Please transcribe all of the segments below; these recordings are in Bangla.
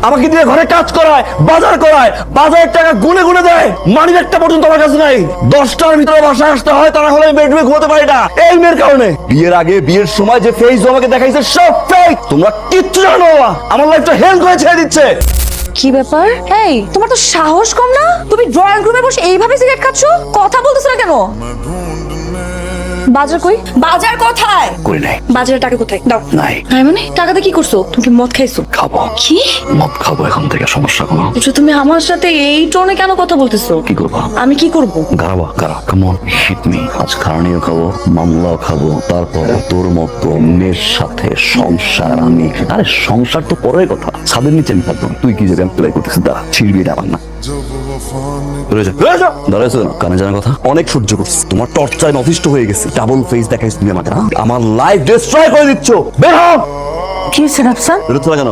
আমাকে দিয়ে ঘরে কাজ করায়, বাজার করায়, বাজারের টাকা গুনে গুনে দেয়, মানি একটা পর্যন্ত আমার কাছে নাই। 10টার ভিতরে বাসায় আসতে হয়, তা না হলে আমি বেডরুমে ঘুমাতে পারি না। এই মেয়ের কারণে। বিয়ের আগে বিয়ের সময় যে ফেস আমাকে দেখাইছে সব ফেক। তোমরা কিচ্ছু জানো না, আমার লাইফটা হেল করে ছেড়ে দিচ্ছে। কি ব্যাপার? এই তোমার তো সাহস কম না? তুমি ড্রয়িং রুমে বসে এইভাবে সিগারেট খাচ্ছো, কথা বলতেছ না কেন? বাজার কই? বাজার কোথায়? করি নাই। বাজারের টাকা কোথায়? দাও। নাই। হ্যাঁ মানে টাকাতে কি করছো? তুমি কি মদ খাইছো? খাবো। কি? মদ খাবো এখন থেকে, সমস্যা কোনো। তুমি আমার সাথে এই টোনে কেন কথা বলতেছো? কি করবো? আমি কি করব? গারাবা গারা, কাম অন হিট মি। আজ কারণীয় খাবো, মামলাও খাবো, তারপর তোর মতো মেয়ের সাথে সংসার। আমি আরে সংসার তো পরের কথা, ছাদের নিচে আমি থাকবো। তুই কি যে প্লাই করতেছিস? দাঁড়া, ছিড়বি এটা আমার না। দাঁড়াইছো না, কানে জানার কথা অনেক সহ্য করছি। তোমার টর্চার অতিষ্ঠ হয়ে গেছে। ডাবল ফেস দেখাইছ তুমি আমাকে, না? আমার লাইফ ডিস্ট্রয় করে দিচ্ছ। বের হও। কি হয়েছে রাফসান? বেরোতে কেন?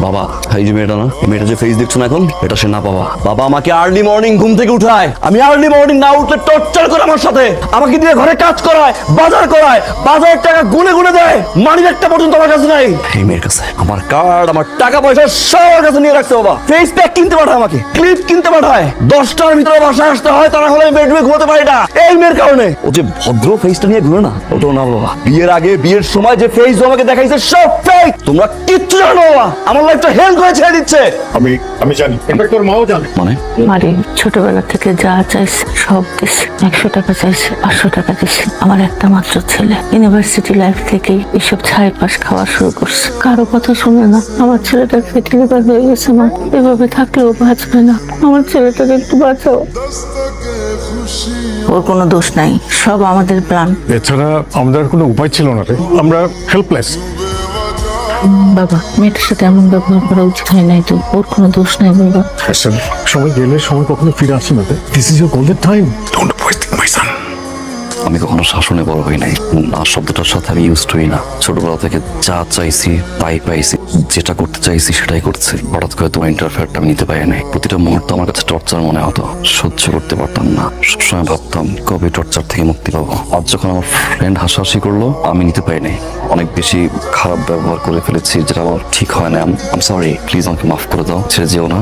বাবা, এই যে মেয়েটা না, এই মেয়েটা যে ফেস দেখছো না এখন, এটা সে না বাবা। বাবা আমাকে আর্লি মর্নিং ঘুম থেকে উঠায়, আমি আর্লি মর্নিং না উঠলে টর্চার করে আমার সাথে। আমাকে দিয়ে ঘরে কাজ করায়, বাজার করায়, বাজারের টাকা গুনে গুনে দেয়, মানি একটা পর্যন্ত আমার কাছে নাই। এই মেয়ের কাছে আমার কার্ড, আমার টাকা পয়সা সব আমার কাছে নিয়ে রাখছে বাবা। ফেস প্যাক কিনতে পাঠায়, আমাকে ক্লিপ কিনতে পাঠায়। 10টার ভিতরে বাসায় আসতে হয়, তা না হলে আমি বেডরুমে ঘুমাতে পারি না। এই মেয়ের কারণে। ও যে ভদ্র ফেসটা নিয়ে ঘুরে না, ওটাও না বাবা। বিয়ের আগে বিয়ের সময় যে ফেস আমাকে দেখাইছে সব ফেক। তোমরা কিচ্ছু জানো না, আমার লাইফটা হেল করে ছেড়ে দিচ্ছে। আমি জানি, এটা তোর মাও জানে। মানে মারে ছোটবেলা থেকে যা চাইছে সব দিছে। 100 টাকা চাইছে, 500 টাকা দিছে। আমার একটা মাত্র ছেলে, ইউনিভার্সিটি লাইফ থেকেই এসব ছাই পাশ খাওয়া শুরু করছে। কারো কথা শুনে না। আমার ছেলেটা ফেটে লিভার হয়ে গেছে মা, এভাবে থাকলেও বাঁচবে না। আমার ছেলেটাকে একটু বাঁচাও। ওর কোনো দোষ নাই, সব আমাদের প্ল্যান। এছাড়া আমাদের কোনো উপায় ছিল না রে, আমরা হেল্পলেস। বাবা, মেয়েটার সাথে এমন ব্যবহার করা উচিত হয় নাই তো। ওর কোনো দোষ নাই বাবা। সময় গেলে সময় কখনো ফিরে আসে না। This is your golden time, don't waste my son. আমি কখনো শাসনে বড় হই নাই, না শব্দটার সাথে আমি ইউজ হই না। ছোটবেলা থেকে যা চাইছি তাই পাইছি, যেটা করতে চাইছি সেটাই করছি। হঠাৎ করে তোমার ইন্টারফেয়ারটা আমি নিতে পারি নাই। প্রতিটা মুহূর্ত আমার কাছে টর্চার মনে হতো, সহ্য করতে পারতাম না। সবসময় ভাবতাম কবে টর্চার থেকে মুক্তি পাবো। আজ যখন আমার ফ্রেন্ড হাসাহাসি করলো, আমি নিতে পারি নাই। অনেক বেশি খারাপ ব্যবহার করে ফেলেছি, যেটা আমার ঠিক হয় না। আম সরি, প্লিজ আমাকে মাফ করে দাও, ছেড়ে যেও না।